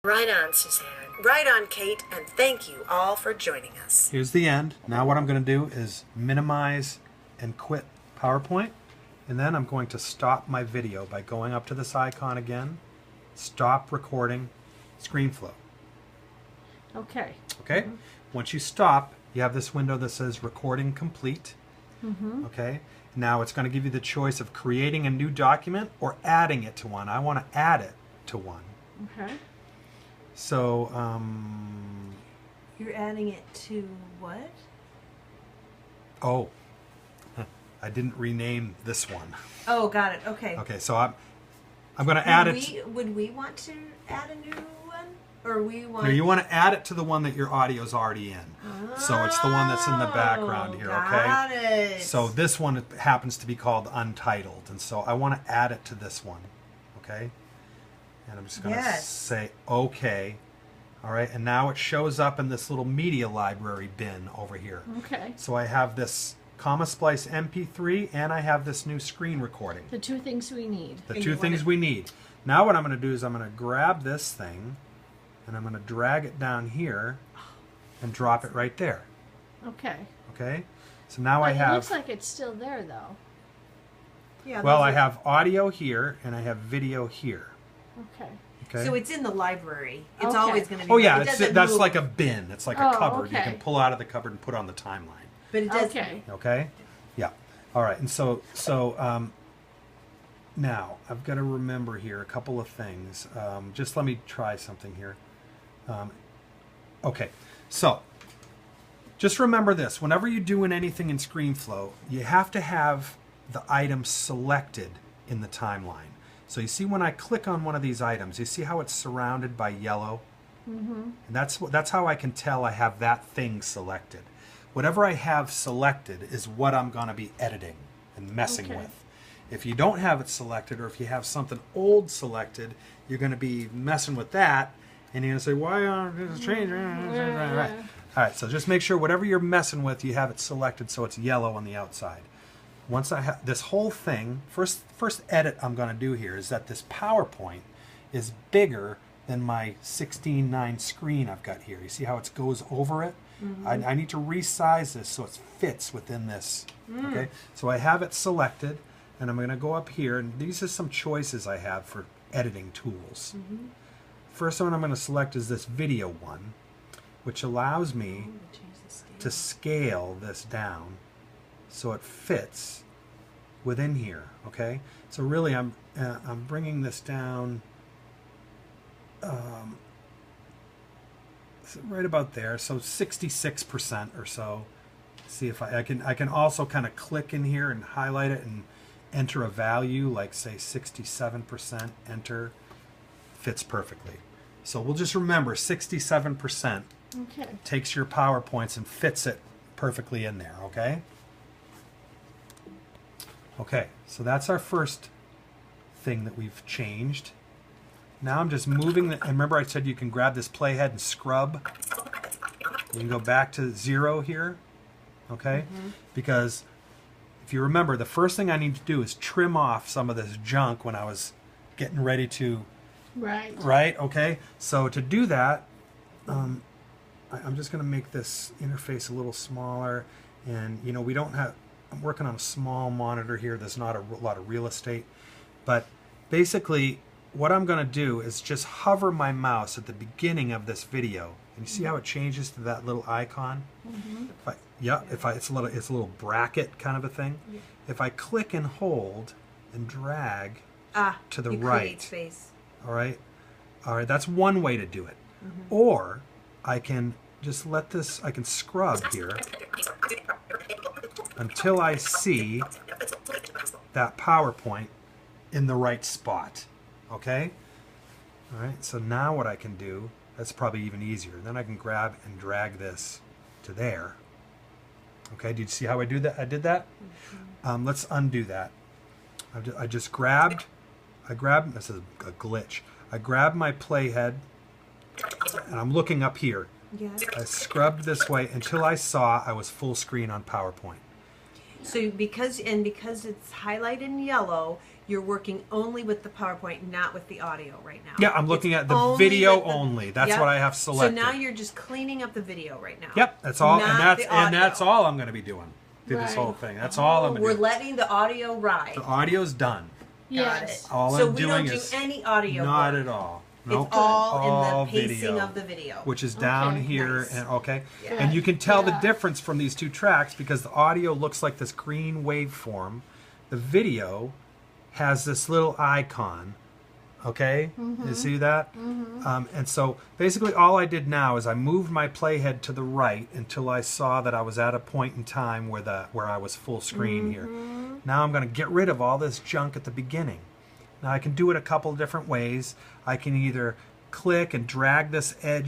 Right on, Suzanne. Right on, Kate, and thank you all for joining us. Here's the end. Now what I'm going to do is minimize and quit PowerPoint, and then I'm going to stop my video by going up to this icon again, stop recording, ScreenFlow. Okay. Okay? Once you stop, you have this window that says recording complete. Okay? Now it's going to give you the choice of creating a new document or adding it to one. I want to add it to one. Okay. So, You're adding it to what? oh, I didn't rename this one. Oh, got it. Okay. Okay, so I'm going to add it. Would we want to add a new one, or we want? No, you want to add it to the one that your audio's already in. So it's the one that's in the background here. Got Okay. it. So this one happens to be called Untitled, and so I want to add it to this one. Okay. And I'm just going to say OK. All right, and now it shows up in this little media library bin over here. Okay. So I have this Comma Splice MP3 and I have this new screen recording. The two things we need. The two things we need. Now what I'm going to do is I'm going to grab this thing and I'm going to drag it down here and drop it right there. Okay. Okay? So now But I have... It looks like it's still there, though. Yeah. Well, I have audio here and I have video here. Okay. Okay? So it's in the library. It's Okay. always going to be. Oh yeah, it doesn't that's move, like a bin. It's like a Oh, cupboard. You okay. can pull out of the cupboard and put on the timeline. But it does. Okay. Okay? Yeah. All right. And so now I've got to remember here a couple of things. Just let me try something here. Okay. So just remember this. Whenever you're doing anything in ScreenFlow, you have to have the item selected in the timeline. So you see when I click on one of these items, you see how it's surrounded by yellow? And that's how I can tell I have that thing selected. Whatever I have selected is what I'm going to be editing and messing with. If you don't have it selected, or if you have something old selected, you're going to be messing with that, and you're going to say, why aren't this changing? Right. All right, so just make sure whatever you're messing with, you have it selected so it's yellow on the outside. Once I have this whole thing, first edit I'm going to do here is that this PowerPoint is bigger than my 16:9 screen I've got here. You see how it goes over it? I need to resize this so it fits within this. Okay, so I have it selected, and I'm going to go up here, and these are some choices I have for editing tools. First one I'm going to select is this video one, which allows me to scale this down so it fits within here. Okay, so really I'm bringing this down right about there, so 66% or so. See if I can also kind of click in here and highlight it and enter a value, like say 67%. Enter. Fits perfectly. So we'll just remember 67% takes your PowerPoints and fits it perfectly in there. Okay. Okay, so that's our first thing that we've changed. Now I'm just moving and remember I said you can grab this playhead and scrub. You can go back to 0 here, okay? Because if you remember, the first thing I need to do is trim off some of this junk when I was getting ready to... Right, okay? So to do that, I'm just going to make this interface a little smaller, and you know, we don't have... I'm working on a small monitor here. There's not a lot of real estate, but basically what I'm going to do is just hover my mouse at the beginning of this video, and you see how it changes to that little icon? It's a little bracket kind of a thing. If I click and hold and drag to the right, space. all right, that's one way to do it. Or I can just let this. I can scrub here until I see that PowerPoint in the right spot. Okay? All right, so now what I can do, that's probably even easier. Then I can grab and drag this to there. Okay, did you see how I do that? I did that? Let's undo that. I just grabbed, this is a glitch. I grabbed my playhead, and I'm looking up here. Yes. I scrubbed this way until I saw I was full screen on PowerPoint. So because it's highlighted in yellow, you're working only with the PowerPoint, not with the audio right now. Yeah, I'm looking It's at the only video with the- only. That's Yep. what I have selected. So now you're just cleaning up the video right now. Yep, that's all, Not the and that's audio. all I'm going to be doing through this Right. whole thing. That's all I'm going We're to do. letting the audio ride. The audio's done. Got Yes. it. All so I'm we doing don't is do any audio Not work. at all. Nope. It's all All in the pacing video, of the video. which is down Okay. here, Nice. and okay, Yeah. and you can tell the Yeah. difference from these two tracks because the audio looks like this green waveform. The video has this little icon. Okay, you see that? And so basically, all I did now is I moved my playhead to the right until I saw that I was at a point in time where I was full screen here. Now I'm going to get rid of all this junk at the beginning. Now I can do it a couple of different ways. I can either click and drag this edge